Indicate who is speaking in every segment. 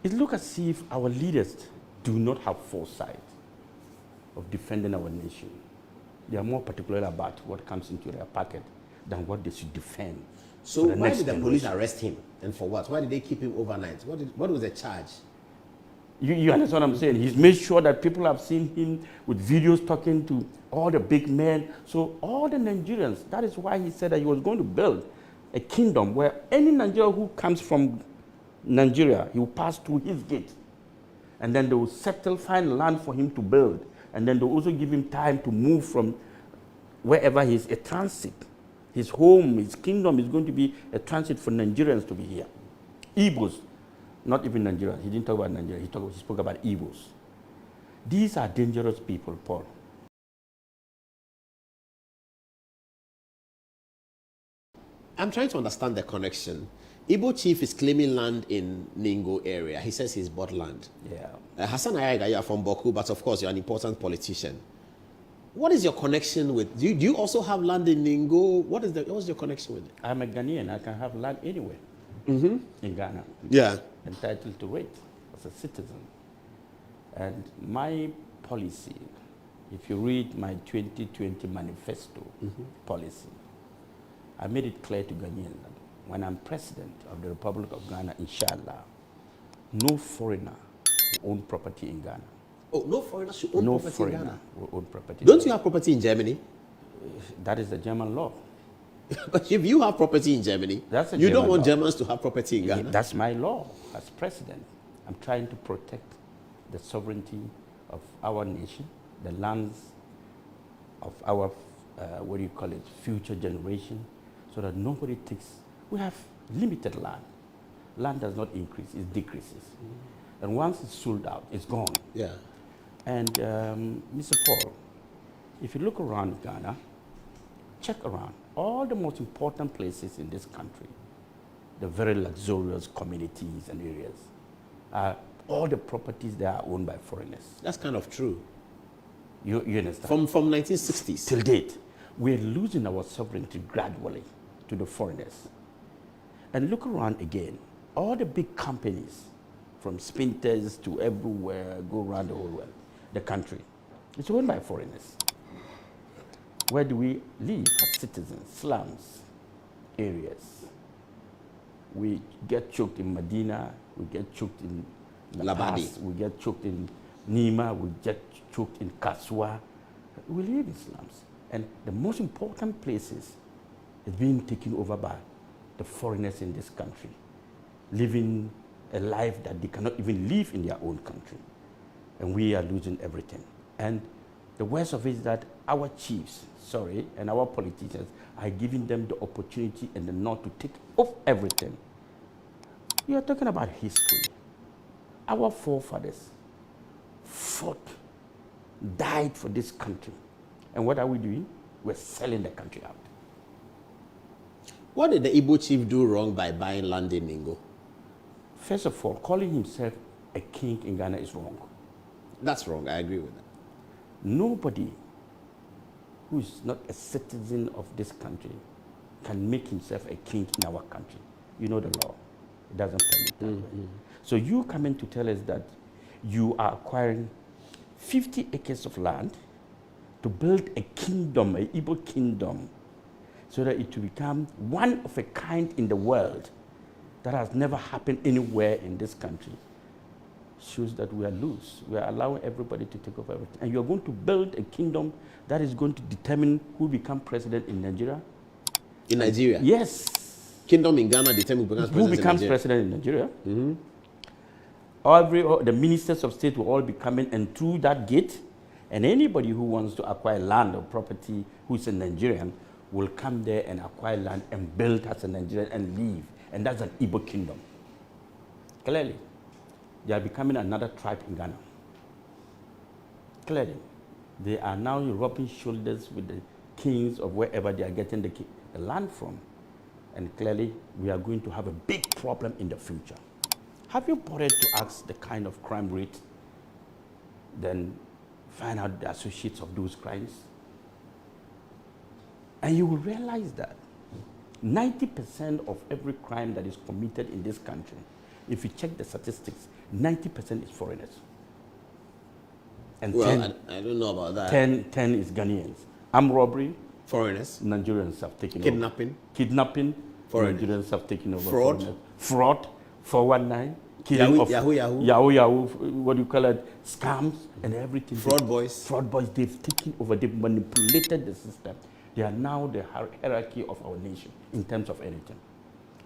Speaker 1: It looks as if our leaders do not have foresight of defending our nation. They are more particular about what comes into their pocket than what they should defend.
Speaker 2: So why did the police arrest him, and for what? Why did they keep him overnight? What was the charge?
Speaker 1: You understand what I'm saying? He's made sure that people have seen him with videos talking to all the big men. So all the Nigerians, that is why he said that he was going to build a kingdom where any Nigerian who comes from Nigeria, he will pass through his gate. And then they will settle, find land for him to build. And then they'll also give him time to move from wherever he is, a transit. His home, his kingdom is going to be a transit for Nigerians to be here. Igbos, not even Nigerians. He didn't talk about Nigeria. He spoke about Igbos. These are dangerous people, Paul.
Speaker 2: I'm trying to understand the connection. Igbo chief is claiming land in Ningo area. He says he's bought land.
Speaker 1: Yeah.
Speaker 2: Hassan Ayariga, you are from Boku, but of course you're an important politician. What is your connection with? Do you also have land in Ningo? What's your connection with it?
Speaker 1: I'm a Ghanaian. I can have land anywhere in Ghana.
Speaker 2: Yeah.
Speaker 1: Entitled to it as a citizen. And my policy, if you read my 2020 manifesto policy, I made it clear to Ghanaians that when I'm president of the Republic of Ghana, inshallah, no foreigner will own property in Ghana.
Speaker 2: Oh, no foreigner should own property in Ghana?
Speaker 1: Will own property.
Speaker 2: Don't you have property in Germany?
Speaker 1: That is the German law.
Speaker 2: But if you have property in Germany, you don't want Germans to have property in Ghana?
Speaker 1: That's my law as president. I'm trying to protect the sovereignty of our nation, the lands of our, future generation, so that nobody takes. We have limited land. Land does not increase, it decreases. And once it's sold out, it's gone.
Speaker 2: Yeah.
Speaker 1: And Mr. Paul, if you look around Ghana, check around all the most important places in this country, the very luxurious communities and areas, all the properties that are owned by foreigners.
Speaker 2: That's kind of true.
Speaker 1: You understand?
Speaker 2: From 1960s.
Speaker 1: Till date, we're losing our sovereignty gradually to the foreigners. And look around again, all the big companies, from Spinters to everywhere, go around the whole world, the country, it's owned by foreigners. Where do we live as citizens? Slums, areas. We get choked in Medina, we get choked in
Speaker 2: Labadi,
Speaker 1: we get choked in Nima, we get choked in Kaswa. We live in slums. And the most important places is being taken over by the foreigners in this country, living a life that they cannot even live in their own country. And we are losing everything. And the worst of it is that our chiefs, and our politicians are giving them the opportunity and the nod to take off everything. You are talking about history. Our forefathers fought, died for this country. And what are we doing? We're selling the country out.
Speaker 2: What did the Igbo chief do wrong by buying land in Ningo?
Speaker 1: First of all, calling himself a king in Ghana is wrong.
Speaker 2: That's wrong. I agree with that.
Speaker 1: Nobody who is not a citizen of this country can make himself a king in our country. You know the law. It doesn't permit that. So you come in to tell us that you are acquiring 50 acres of land to build a kingdom, an Igbo kingdom, so that it will become one of a kind in the world that has never happened anywhere in this country. Shows that we are loose. We are allowing everybody to take over everything. And you are going to build a kingdom that is going to determine who become president in Nigeria.
Speaker 2: In Nigeria?
Speaker 1: Yes.
Speaker 2: Kingdom in Ghana determines
Speaker 1: who becomes president in Nigeria. The ministers of state will all be coming and through that gate, and anybody who wants to acquire land or property who is a Nigerian will come there and acquire land and build as a Nigerian and live. And that's an Igbo kingdom. Clearly. They are becoming another tribe in Ghana. Clearly. They are now rubbing shoulders with the kings of wherever they are getting the land from. And clearly, we are going to have a big problem in the future. Have you bothered to ask the kind of crime rate, then find out the associates of those crimes? And you will realize that 90% of every crime that is committed in this country if you check the statistics, 90% is foreigners. And
Speaker 2: Well,
Speaker 1: 10,
Speaker 2: I don't know about that.
Speaker 1: 10 is Ghanaians. Armed robbery,
Speaker 2: Foreigners.
Speaker 1: Nigerians have taken
Speaker 2: Kidnapping.
Speaker 1: over. Kidnapping,
Speaker 2: Foreigners.
Speaker 1: Nigerians have taken over.
Speaker 2: Fraud.
Speaker 1: Foreigners. Fraud, 419, killing
Speaker 2: Yahoo,
Speaker 1: of
Speaker 2: Yahoo.
Speaker 1: Yahoo, what do you call it? Scams and everything.
Speaker 2: Fraud boys.
Speaker 1: Fraud boys, they've taken over, they've manipulated the system. They are now the hierarchy of our nation in terms of anything.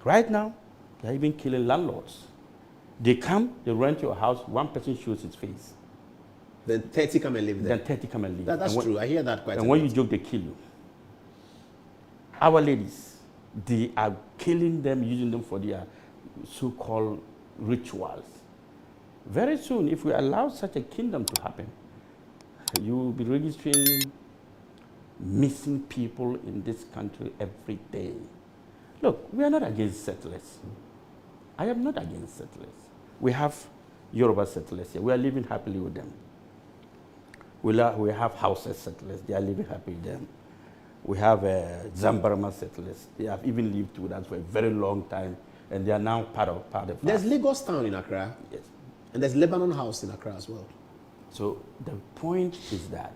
Speaker 1: Right now, they're even killing landlords. They come, they rent your house, one person shows his face.
Speaker 2: Then 30 come and live there.
Speaker 1: Then 30 come and leave.
Speaker 2: That's
Speaker 1: And
Speaker 2: true. I hear that quite a
Speaker 1: And when
Speaker 2: lot.
Speaker 1: you joke, they kill you. Our ladies, they are killing them, using them for their so-called rituals. Very soon, if we allow such a kingdom to happen, you will be registering missing people in this country every day. Look, we are not against settlers. I am not against settlers. We have Yoruba settlers here. We are living happily with them. We have Hausa settlers. They are living happy with them. We have Zambarama settlers. They have even lived with us for a very long time, and they are now part of
Speaker 2: There's
Speaker 1: us.
Speaker 2: Lagos Town in Accra.
Speaker 1: Yes.
Speaker 2: And there's Lebanon House in Accra as well.
Speaker 1: So the point is that,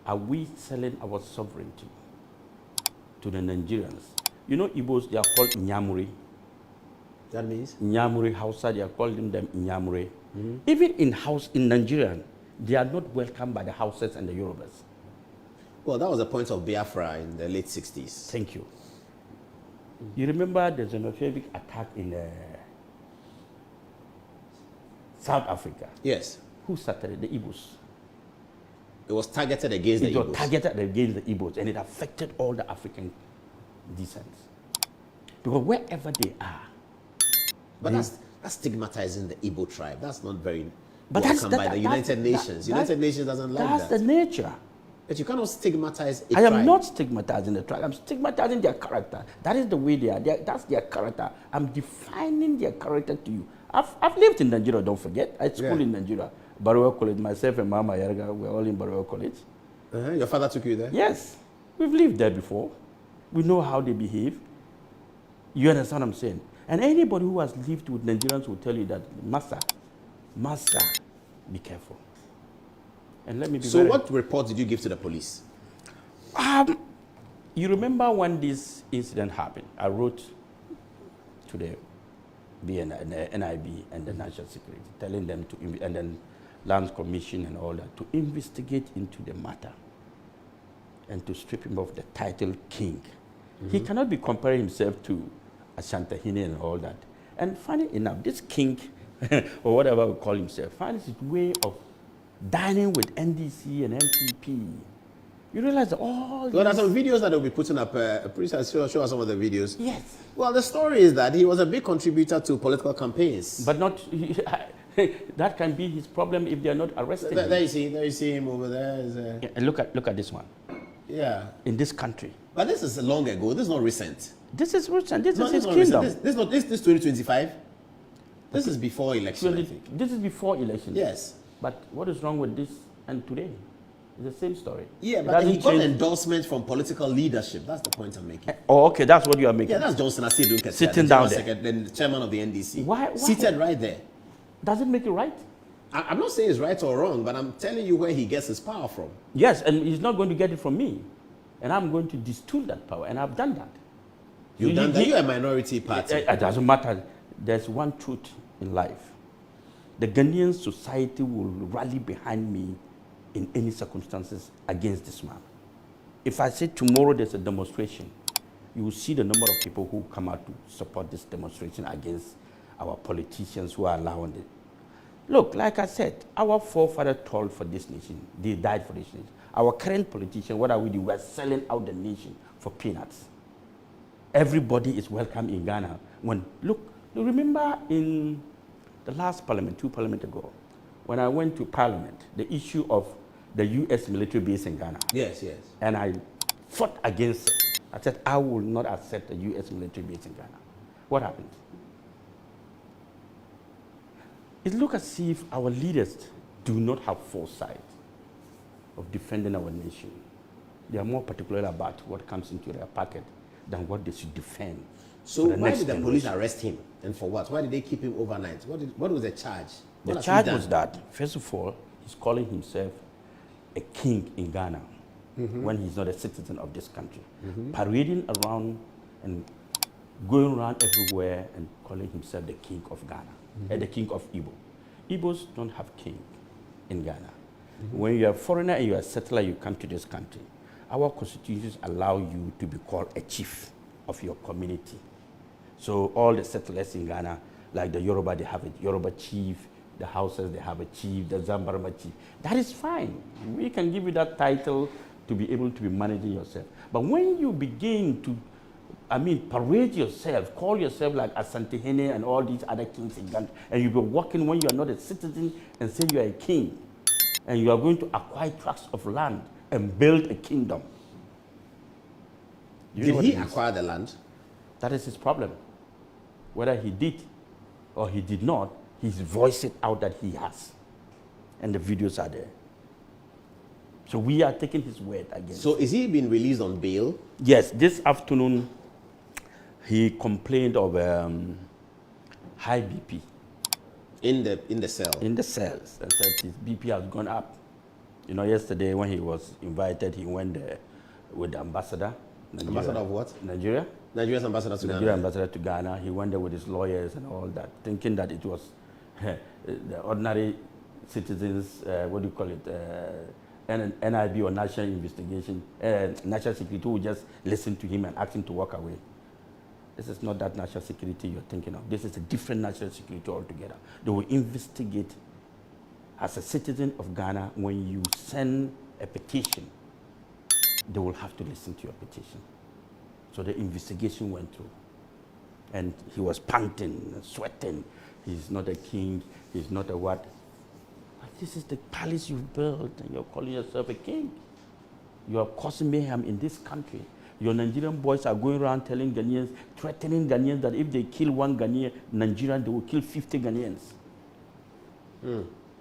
Speaker 1: are we selling our sovereignty to the Nigerians? You know, Igbos, they are called Nyamuri.
Speaker 2: That means?
Speaker 1: Nyamuri, Hausa, they are calling them Nyamuri. Even in Nigeria, they are not welcomed by the Hausas and the Yorubas.
Speaker 2: Well, that was a point of Biafra in the late 60s.
Speaker 1: Thank you. You remember the xenophobic attack in South Africa?
Speaker 2: Yes.
Speaker 1: Who started it? The Igbos.
Speaker 2: It was targeted against the
Speaker 1: It was
Speaker 2: Igbos.
Speaker 1: targeted against the Igbos, and it affected all the African descents. Because wherever they are,
Speaker 2: But that's stigmatizing the Igbo tribe. That's not very
Speaker 1: But
Speaker 2: welcome by the United Nations. United Nations doesn't like
Speaker 1: that's
Speaker 2: that.
Speaker 1: the nature.
Speaker 2: But you cannot stigmatize a
Speaker 1: I
Speaker 2: tribe.
Speaker 1: am not stigmatizing the tribe. I'm stigmatizing their character. That is the way they are. That's their character. I'm defining their character to you. I've lived in Nigeria, don't forget. I schooled in Nigeria. Barewa College. Myself and Mama Ayariga, we're all in Barewa College.
Speaker 2: Your father took you there?
Speaker 1: Yes. We've lived there before. We know how they behave. You understand what I'm saying? And anybody who has lived with Nigerians will tell you that, Master, be careful. And let me be
Speaker 2: So what report did you give to the police?
Speaker 1: You remember when this incident happened? I wrote to the NIB and the National Security, telling them to, and then Land Commission and all that, to investigate into the matter and to strip him of the title king. He cannot be comparing himself to Ashantahine and all that. And funny enough, this king, or whatever we call himself, finds his way of dining with NDC and NPP. You realize that all
Speaker 2: Well, there's some videos that will be putting up. Please show us some of the videos.
Speaker 1: Yes.
Speaker 2: Well, the story is that he was a big contributor to political campaigns.
Speaker 1: But not, that can be his problem if they are not arrested.
Speaker 2: There you see him over there.
Speaker 1: Yeah, and look at this one.
Speaker 2: Yeah.
Speaker 1: In this country.
Speaker 2: But this is long ago. This is not recent.
Speaker 1: This is recent. This
Speaker 2: No,
Speaker 1: is
Speaker 2: this
Speaker 1: his
Speaker 2: not recent.
Speaker 1: kingdom.
Speaker 2: This 2025. This is before election, I think.
Speaker 1: This is before election.
Speaker 2: Yes.
Speaker 1: But what is wrong with this and today? It's the same story.
Speaker 2: Yeah,
Speaker 1: It
Speaker 2: but
Speaker 1: doesn't
Speaker 2: he got
Speaker 1: change-
Speaker 2: endorsement from political leadership. That's the point I'm making.
Speaker 1: Oh, okay, that's what you are making.
Speaker 2: Yeah, that's Johnson Asidu Ketia,
Speaker 1: Sitting
Speaker 2: the
Speaker 1: down
Speaker 2: General
Speaker 1: there.
Speaker 2: Secretary, the chairman of the NDC.
Speaker 1: Why?
Speaker 2: Seated right there.
Speaker 1: Does it make it right?
Speaker 2: I'm not saying it's right or wrong, but I'm telling you where he gets his power from.
Speaker 1: Yes, and he's not going to get it from me. And I'm going to distill that power, and I've done that.
Speaker 2: You've done that. You're a minority party.
Speaker 1: It doesn't matter. There's one truth in life. The Ghanaian society will rally behind me in any circumstances against this man. If I say tomorrow there's a demonstration, you will see the number of people who come out to support this demonstration against our politicians who are allowing it. Look, like I said, our forefathers toiled for this nation. They died for this nation. Our current politicians, what are we doing? We're selling out the nation for peanuts. Everybody is welcome in Ghana. Look, remember in the last parliament, 2 parliaments ago, when I went to parliament, the issue of the U.S. military base in Ghana.
Speaker 2: Yes, yes.
Speaker 1: And I fought against it. I said, I will not accept the U.S. military base in Ghana. What happened? It looks as if our leaders do not have foresight of defending our nation. They are more particular about what comes into their pocket than what they should defend
Speaker 2: So why did the police arrest him, and for what? Why did they keep him overnight? What was the charge?
Speaker 1: The charge was that, first of all, he's calling himself a king in Ghana when he's not a citizen of this country. Parading around and going around everywhere and calling himself the king of Ghana, and the king of Igbo. Igbos don't have king in Ghana. When you're a foreigner and you're a settler, you come to this country. Our constitutions allow you to be called a chief of your community. So all the settlers in Ghana, like the Yoruba, they have a Yoruba chief. The Hausas, they have a chief. The Zambarama chief. That is fine. We can give you that title to be able to be managing yourself. But when you begin to, parade yourself, call yourself like Asantehene and all these other kings in Ghana, and you be walking when you are not a citizen and say you are a king, and you are going to acquire tracts of land and build a kingdom.
Speaker 2: Did he acquire the land?
Speaker 1: That is his problem. Whether he did or he did not, he's voiced it out that he has. And the videos are there. So we are taking his word against.
Speaker 2: So is he being released on bail?
Speaker 1: Yes, this afternoon he complained of high BP.
Speaker 2: In the cell?
Speaker 1: In the cells. And said his BP has gone up. You know, yesterday when he was invited, he went there with the ambassador. Nigeria.
Speaker 2: Ambassador of what?
Speaker 1: Nigeria.
Speaker 2: Nigeria's ambassador to
Speaker 1: Nigeria ambassador to Ghana. He went there with his lawyers and all that, thinking that it was the ordinary citizens, NIB or National Investigation, National Security who just listen to him and ask him to walk away. This is not that national security you're thinking of. This is a different national security altogether. They will investigate. As a citizen of Ghana, when you send a petition, they will have to listen to your petition. So the investigation went through. And he was panting and sweating. He's not a king, he's not a what. But this is the palace you've built, and you're calling yourself a king. You are causing mayhem in this country. Your Nigerian boys are going around telling Ghanaians, threatening Ghanaians that if they kill one Ghanaian, Nigerian, they will kill 50 Ghanaians.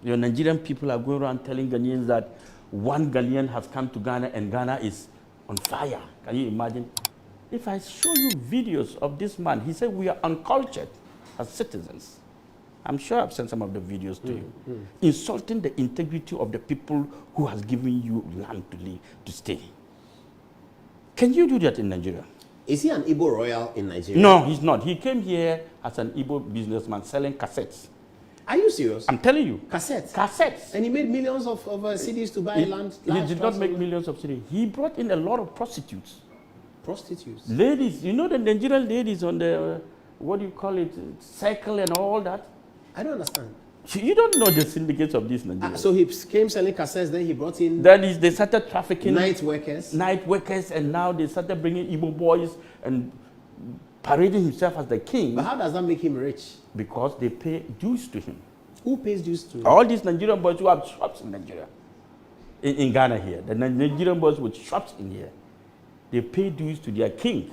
Speaker 1: Your Nigerian people are going around telling Ghanaians that one Ghanaian has come to Ghana and Ghana is on fire. Can you imagine? If I show you videos of this man, he said we are uncultured as citizens. I'm sure I've sent some of the videos to you. Insulting the integrity of the people who has given you land to live, to stay. Can you do that in Nigeria?
Speaker 2: Is he an Igbo royal in Nigeria?
Speaker 1: No, he's not. He came here as an Igbo businessman selling cassettes.
Speaker 2: Are you serious?
Speaker 1: I'm telling you.
Speaker 2: Cassettes?
Speaker 1: Cassettes.
Speaker 2: And he made millions of CDs to buy land?
Speaker 1: He did not make millions of CDs. He brought in a lot of prostitutes.
Speaker 2: Prostitutes?
Speaker 1: Ladies. You know the Nigerian ladies on the, cycle and all that?
Speaker 2: I don't understand.
Speaker 1: You don't know the syndicates of this Nigeria.
Speaker 2: So he came selling cassettes, then he brought in...
Speaker 1: Then they started trafficking...
Speaker 2: Night workers?
Speaker 1: Night workers, and now they started bringing Igbo boys and parading himself as the king.
Speaker 2: But how does that make him rich?
Speaker 1: Because they pay dues to him.
Speaker 2: Who pays dues to him?
Speaker 1: All these Nigerian boys who have shops in Nigeria. In Ghana here. The Nigerian boys with shops in here. They pay dues to their king.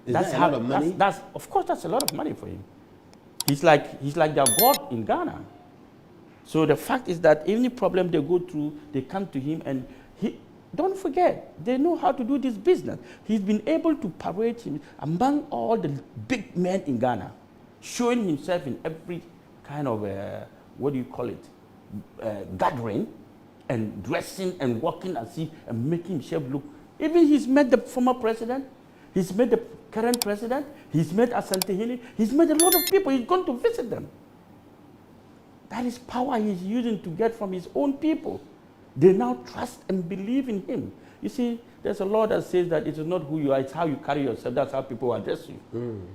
Speaker 2: Is that a lot of money?
Speaker 1: Of course, that's a lot of money for him. He's like their god in Ghana. So the fact is that any problem they go through, they come to him, and don't forget, they know how to do this business. He's been able to parade him among all the big men in Ghana, showing himself in every kind of, gathering, and dressing and walking as if and making himself look. Even he's met the former president, he's met the current president, he's met Asantehene, he's met a lot of people, he's gone to visit them. That is power he's using to get from his own people. They now trust and believe in him. You see, there's a law that says that it is not who you are, it's how you carry yourself, that's how people address you.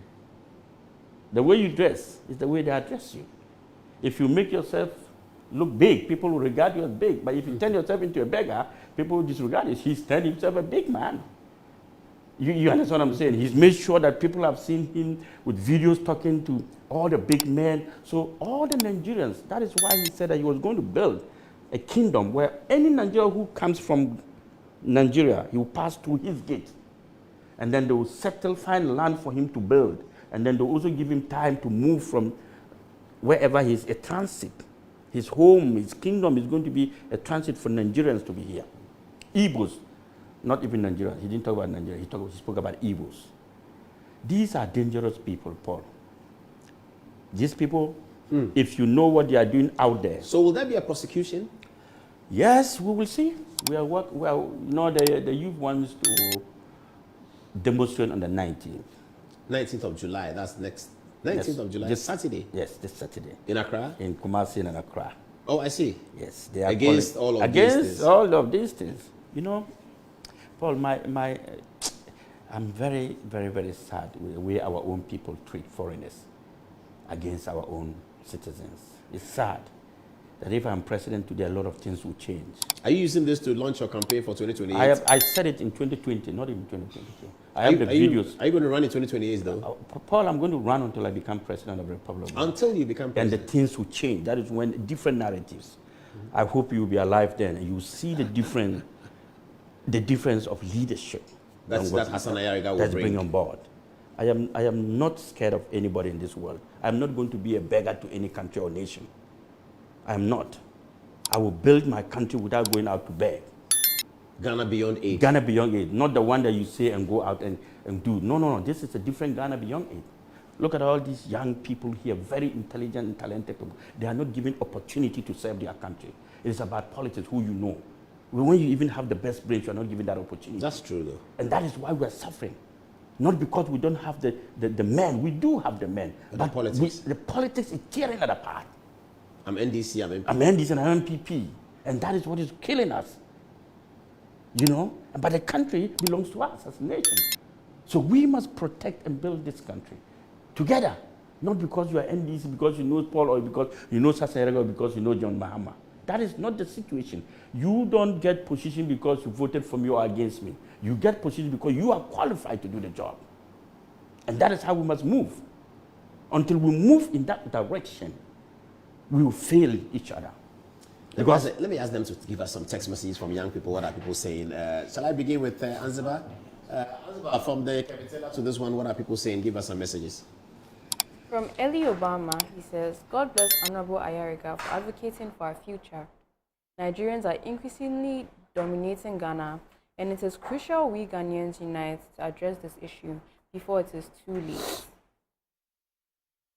Speaker 1: The way you dress is the way they address you. If you make yourself look big, people will regard you as big. But if you turn yourself into a beggar, people will disregard it. He's turned himself a big man. You understand what I'm saying? He's made sure that people have seen him with videos talking to all the big men. So all the Nigerians, that is why he said that he was going to build a kingdom where any Nigerian who comes from Nigeria, he will pass through his gate. And then they will find land for him to build. And then they will also give him time to move from wherever he is, a transit. His home, his kingdom is going to be a transit for Nigerians to be here. Igbos, not even Nigerians. He didn't talk about Nigeria. He spoke about Igbos. These are dangerous people, Paul. These people, if you know what they are doing out there.
Speaker 2: So will there be a prosecution?
Speaker 1: Yes, we will see. The youth wants to demonstrate on the 19th.
Speaker 2: 19th of July, that's next. 19th of July, this Saturday?
Speaker 1: Yes, this Saturday.
Speaker 2: In Accra?
Speaker 1: In Kumasi and Accra.
Speaker 2: Oh, I see.
Speaker 1: Yes, they are
Speaker 2: against all of these things.
Speaker 1: All of these things. You know, Paul, I'm very, very, very sad with the way our own people treat foreigners against our own citizens. It's sad that if I'm president today, a lot of things will change.
Speaker 2: Are you using this to launch your campaign for 2028?
Speaker 1: I said it in 2020, not in 2022. I have the videos.
Speaker 2: Are you going to run in 2028 though?
Speaker 1: Paul, I'm going to run until I become president of the Republic.
Speaker 2: Until you become president? And
Speaker 1: the things will change. That is when different narratives. I hope you will be alive then and you will see the difference of leadership.
Speaker 2: That's that Hassan Ayariga will
Speaker 1: bring on board. I am not scared of anybody in this world. I'm not going to be a beggar to any country or nation. I am not. I will build my country without going out to beg.
Speaker 2: Ghana beyond aid.
Speaker 1: Ghana beyond aid, not the one that you say and go out and do. No. This is a different Ghana beyond aid. Look at all these young people here, very intelligent and talented people. They are not given opportunity to serve their country. It is about politics, who you know. When you even have the best brains, you are not given that opportunity.
Speaker 2: That's true, though.
Speaker 1: And that is why we are suffering. Not because we don't have the men. We do have the men.
Speaker 2: But
Speaker 1: the politics is tearing us apart.
Speaker 2: I'm NDC, I'm NPP.
Speaker 1: I'm NDC and I'm NPP. And that is what is killing us. You know? But the country belongs to us as a nation. So we must protect and build this country together. Not because you are NDC, because you know Paul, or because you know Hassan Ayariga, or because you know John Mahama. That is not the situation. You don't get position because you voted for me or against me. You get position because you are qualified to do the job. And that is how we must move. Until we move in that direction, we will fail each other.
Speaker 2: Let me ask them to give us some text messages from young people. What are people saying? Shall I begin with Anziba? Anziba, from the Capitella to this one, what are people saying? Give us some messages.
Speaker 3: From Ellie Obama, he says, God bless Honorable Ayariga for advocating for our future. Nigerians are increasingly dominating Ghana, and it is crucial we Ghanaians unite to address this issue before it is too late.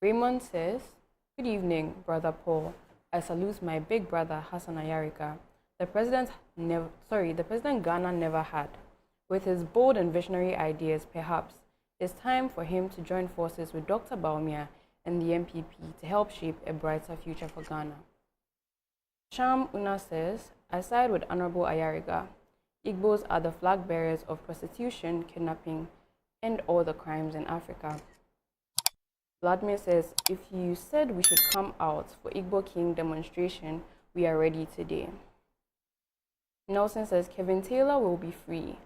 Speaker 3: Raymond says, good evening, Brother Paul. I salute my big brother, Hassan Ayariga. The president Ghana never had. With his bold and visionary ideas, perhaps it's time for him to join forces with Dr. Baumia and the NPP to help shape a brighter future for Ghana. Sham Una says, I side with Honorable Ayariga. Igbos are the flag bearers of prostitution, kidnapping, and all the crimes in Africa. Vladimir says, if you said we should come out for Igbo King demonstration, we are ready today. Nelson says, Kevin Taylor will be free,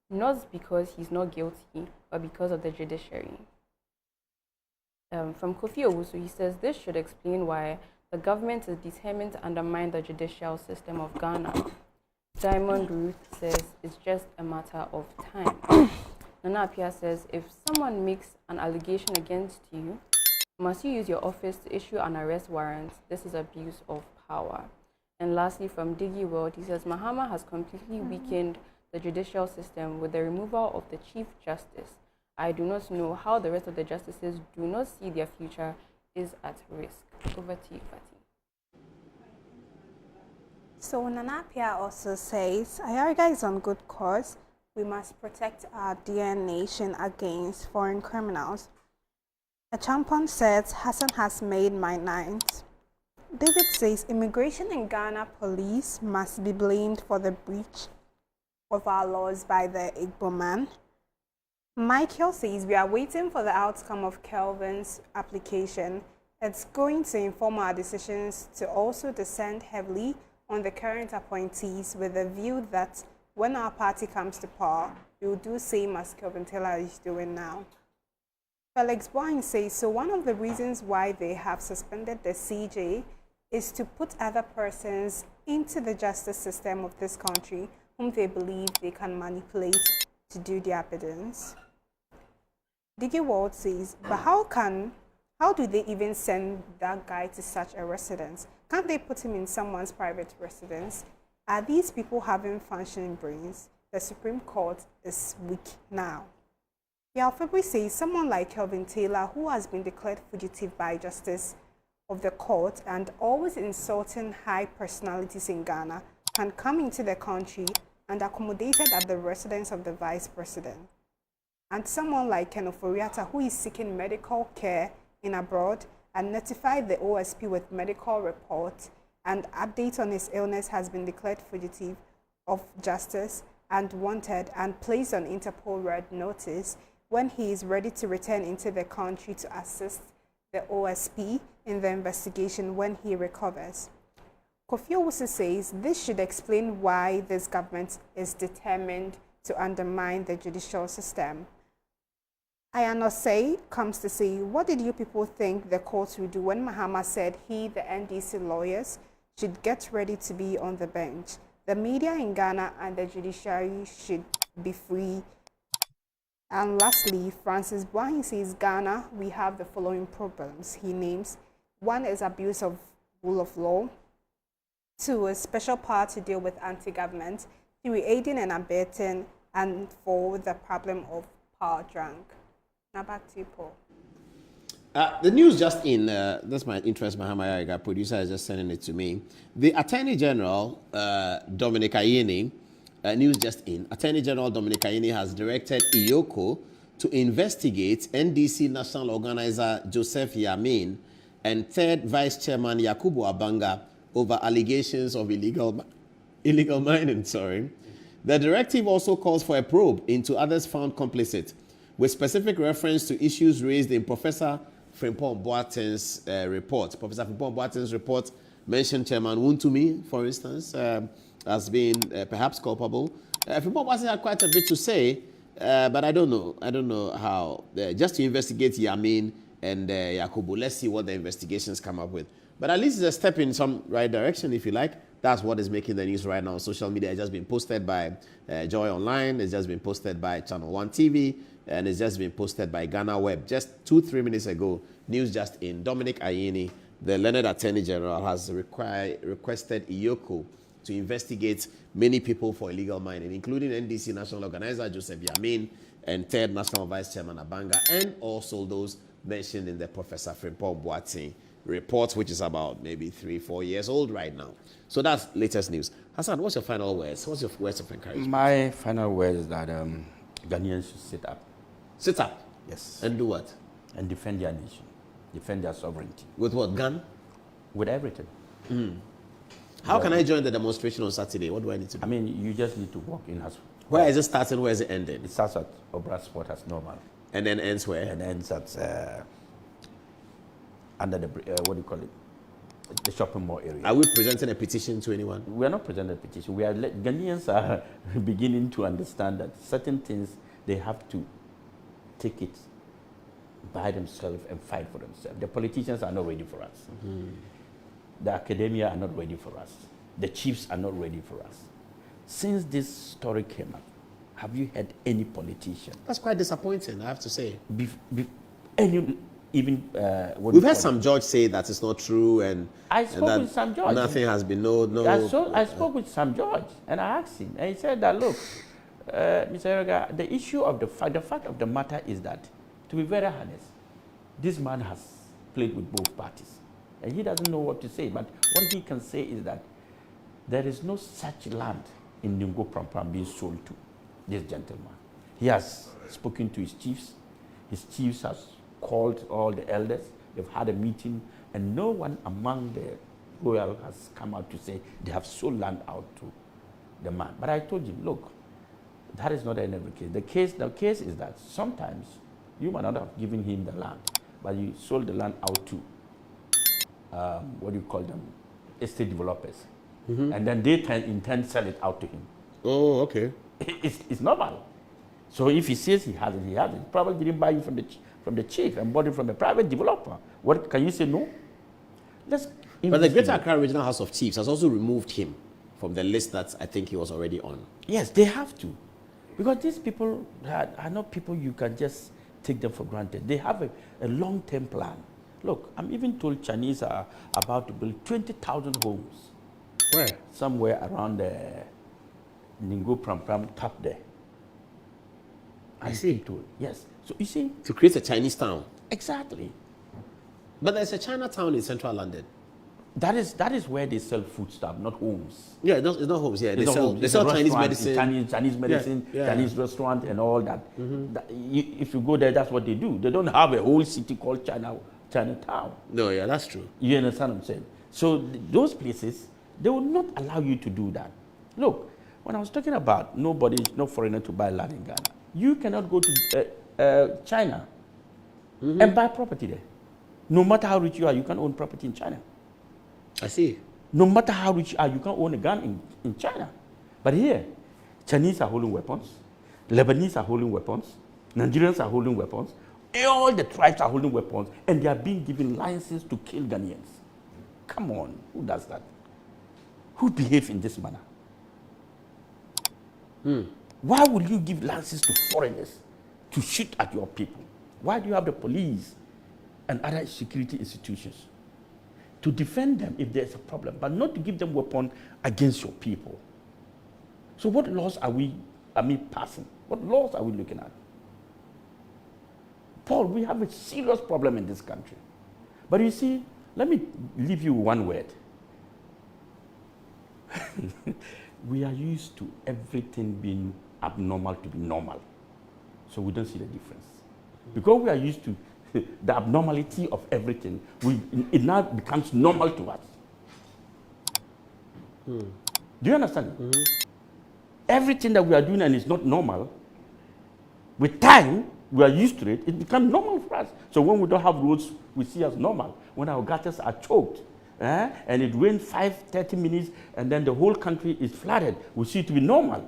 Speaker 3: not because he's not guilty, but because of the judiciary. From Kofi Owusu, he says, this should explain why the government is determined to undermine the judicial system of Ghana. Diamond Ruth says, it's just a matter of time. Nana Apia says, if someone makes an allegation against you, must you use your office to issue an arrest warrant? This is abuse of power. And lastly, from Diggy World, he says, Mahama has completely weakened the judicial system with the removal of the Chief Justice. I do not know how the rest of the justices do not see their future is at risk. Over to you, Fatih.
Speaker 4: So Nanapia also says, Ayariga is on good course. We must protect our dear nation against foreign criminals. A champion says, Hassan has made my night. David says, immigration and Ghana police must be blamed for the breach of our laws by the Igbo man. Michael says, we are waiting for the outcome of Kelvin's application. It's going to inform our decisions to also descend heavily on the current appointees with the view that when our party comes to power, we will do same as Kelvin Taylor is doing now. Felix Boyne says, so one of the reasons why they have suspended the CJ is to put other persons into the justice system of this country whom they believe they can manipulate to do their biddings. Diggy World says, but how do they even send that guy to such a residence? Can't they put him in someone's private residence? Are these people having functioning brains? The Supreme Court is weak now. Yeah, February says someone like Kelvin Taylor, who has been declared fugitive by justice of the court and always insulting high personalities in Ghana, can come into the country and accommodated at the residence of the vice president. And someone like Ken Oforiatta, who is seeking medical care in abroad and notified the OSP with medical report and update on his illness, has been declared fugitive of justice and wanted and placed on Interpol red notice when he is ready to return into the country to assist the OSP in the investigation when he recovers. Kofi Owusu says this should explain why this government is determined to undermine the judicial system. Ayanosei comes to say, what did you people think the courts would do when Mahama said he, the NDC lawyers, should get ready to be on the bench? The media in Ghana and the judiciary should be free. And lastly, Francis Boahin says, Ghana, we have the following problems. He names: one is abuse of rule of law. 2 is special power to deal with anti-government. 3, aiding and abetting. And 4, the problem of power drunk. Now back to you, Paul.
Speaker 2: The news just in, that's my interest, Hassan Ayariga, producer is just sending it to me. The Attorney General, Dominic Ayeni, news just in, Attorney General Dominic Ayeni has directed IOCO to investigate NDC National Organizer Joseph Yamin and third Vice Chairman Yakubu Abanga over allegations of illegal mining. The directive also calls for a probe into others found complicit, with specific reference to issues raised in Professor Frimpong Boateng's report. Professor Frimpong Boateng's report mentioned Chairman Wuntumi, for instance, as being perhaps culpable. Frimpong Boateng had quite a bit to say, but I don't know. I don't know how. Just to investigate Yamin and Yakubu. Let's see what the investigations come up with. But at least it's a step in some right direction, if you like. That's what is making the news right now on social media. It's just been posted by Joy Online. It's just been posted by Channel 1 TV. And it's just been posted by Ghana Web. Just 2-3 minutes ago, news just in. Dominic Ayeni, the learned Attorney General, has requested IOCO to investigate many people for illegal mining, including NDC National Organizer Joseph Yamin and third National Vice Chairman Abanga, and also those mentioned in the Professor Frimpong Boateng report, which is about maybe 3-4 years old right now. So that's latest news. Hassan, what's your final words? What's your words of encouragement?
Speaker 1: My final word is that Ghanaians should sit up.
Speaker 2: Sit up?
Speaker 1: Yes.
Speaker 2: And do what?
Speaker 1: And defend their nation, defend their sovereignty.
Speaker 2: With what, gun?
Speaker 1: With everything.
Speaker 2: How can I join the demonstration on Saturday? What do I need to do?
Speaker 1: I mean, you just need to walk in as.
Speaker 2: Where is it starting? Where is it ending?
Speaker 1: It starts at Obra Sport as normal.
Speaker 2: And then ends where?
Speaker 1: And ends at under the what do you call it? The shopping mall area.
Speaker 2: Are we presenting a petition to anyone?
Speaker 1: We are not presenting a petition. We are Ghanaians are beginning to understand that certain things they have to take it by themselves and fight for themselves. The politicians are not ready for us. The academia are not ready for us. The chiefs are not ready for us. Since this story came up, have you had any politician?
Speaker 2: That's quite disappointing, I have to say. We've heard some judge say that it's not true, and
Speaker 1: I spoke with some judge.
Speaker 2: Nothing has been
Speaker 1: I spoke with some judge, and I asked him, and he said that, look, Mr. Ayariga, the issue of the fact of the matter is that, to be very honest, this man has played with both parties, and he doesn't know what to say. But what he can say is that there is no such land in Ningo Prampram being sold to this gentleman. He has spoken to his chiefs. His chiefs has called all the elders. They've had a meeting, and no one among the royal has come out to say they have sold land out to the man. But I told him, look, that is not the end of the case. The case is that sometimes you might not have given him the land, but you sold the land out to, what do you call them, estate developers. And then they intend to sell it out to him.
Speaker 2: Oh, okay.
Speaker 1: It's normal. So if he says he hasn't, he hasn't. Probably didn't buy it from the chief and bought it from a private developer. What can you say no?
Speaker 2: But the Greater Accra Regional House of Chiefs has also removed him from the list that I think he was already on.
Speaker 1: Yes, they have to. Because these people are not people you can just take them for granted. They have a long-term plan. Look, I'm even told Chinese are about to build 20,000 homes.
Speaker 2: Where?
Speaker 1: Somewhere around the Ningo Prampram top there.
Speaker 2: I see.
Speaker 1: Yes. So you see,
Speaker 2: To create a Chinese town.
Speaker 1: exactly.
Speaker 2: But there's a Chinatown in central London.
Speaker 1: That is where they sell food stuff, not homes.
Speaker 2: Yeah, it's not homes. Yeah,
Speaker 1: It's not homes.
Speaker 2: they
Speaker 1: It's
Speaker 2: sell
Speaker 1: a
Speaker 2: Chinese
Speaker 1: restaurant,
Speaker 2: medicine.
Speaker 1: Chinese medicine,
Speaker 2: Yeah.
Speaker 1: Chinese restaurant, and all that. If you go there, that's what they do. They don't have a whole city called Chinatown.
Speaker 2: No, yeah, that's true.
Speaker 1: You understand what I'm saying? So those places, they will not allow you to do that. Look, when I was talking about no foreigner to buy land in Ghana, you cannot go to China and buy property there. No matter how rich you are, you can own property in China.
Speaker 2: I see.
Speaker 1: No matter how rich you are, you can own a gun in China. But here, Chinese are holding weapons, Lebanese are holding weapons, Nigerians are holding weapons, all the tribes are holding weapons, and they are being given licenses to kill Ghanaians. Come on, who does that? Who behaves in this manner? Why would you give licenses to foreigners to shoot at your people? Why do you have the police and other security institutions to defend them if there's a problem, but not to give them weapons against your people? So what laws are we passing? What laws are we looking at? Paul, we have a serious problem in this country. But you see, let me leave you one word. We are used to everything being abnormal to be normal. So we don't see the difference. Because we are used to the abnormality of everything, it now becomes normal to us. Do you understand? Everything that we are doing and is not normal, with time, we are used to it, it becomes normal for us. So when we don't have roads, we see as normal. When our gutters are choked, and it rains 30 minutes, and then the whole country is flooded, we see it to be normal.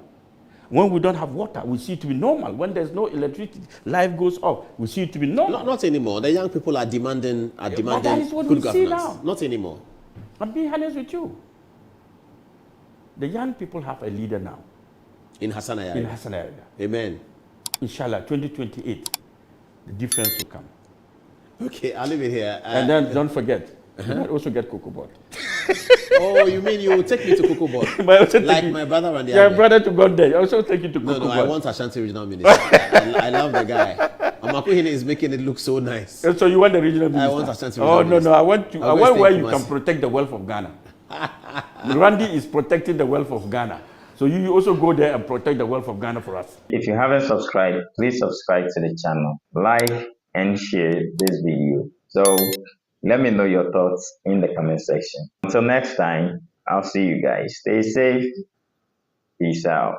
Speaker 1: When we don't have water, we see it to be normal. When there's no electricity, life goes off, we see it to be normal.
Speaker 2: Not anymore. The young people are demanding
Speaker 1: But that is what
Speaker 2: good
Speaker 1: we see
Speaker 2: governance.
Speaker 1: now.
Speaker 2: Not anymore.
Speaker 1: I'm being honest with you. The young people have a leader now.
Speaker 2: In Hassan Ayariga.
Speaker 1: In Hassan Ayariga.
Speaker 2: Amen.
Speaker 1: Inshallah, 2028, the difference will come.
Speaker 2: Okay, I'll leave it here.
Speaker 1: And then don't forget, you might also get Cocoa Board.
Speaker 2: Oh, you mean you will take me to Cocoa Board? Like my brother and the
Speaker 1: Yeah,
Speaker 2: other.
Speaker 1: brother to God there. I also take you to Cocoa
Speaker 2: No,
Speaker 1: Board.
Speaker 2: I want Ashanti Regional Minister. I love the guy. Amakuhine is making it look so nice.
Speaker 1: So you want the regional minister?
Speaker 2: I want Ashanti
Speaker 1: Oh,
Speaker 2: Regional
Speaker 1: no, I want
Speaker 2: I'll go
Speaker 1: where
Speaker 2: stay
Speaker 1: you
Speaker 2: in
Speaker 1: can
Speaker 2: Kumasi.
Speaker 1: protect the wealth of Ghana. Randy is protecting the wealth of Ghana. So you also go there and protect the wealth of Ghana for us.
Speaker 5: If you haven't subscribed, please subscribe to the channel, like and share this video. So let me know your thoughts in the comment section. Until next time, I'll see you guys. Stay safe. Peace out.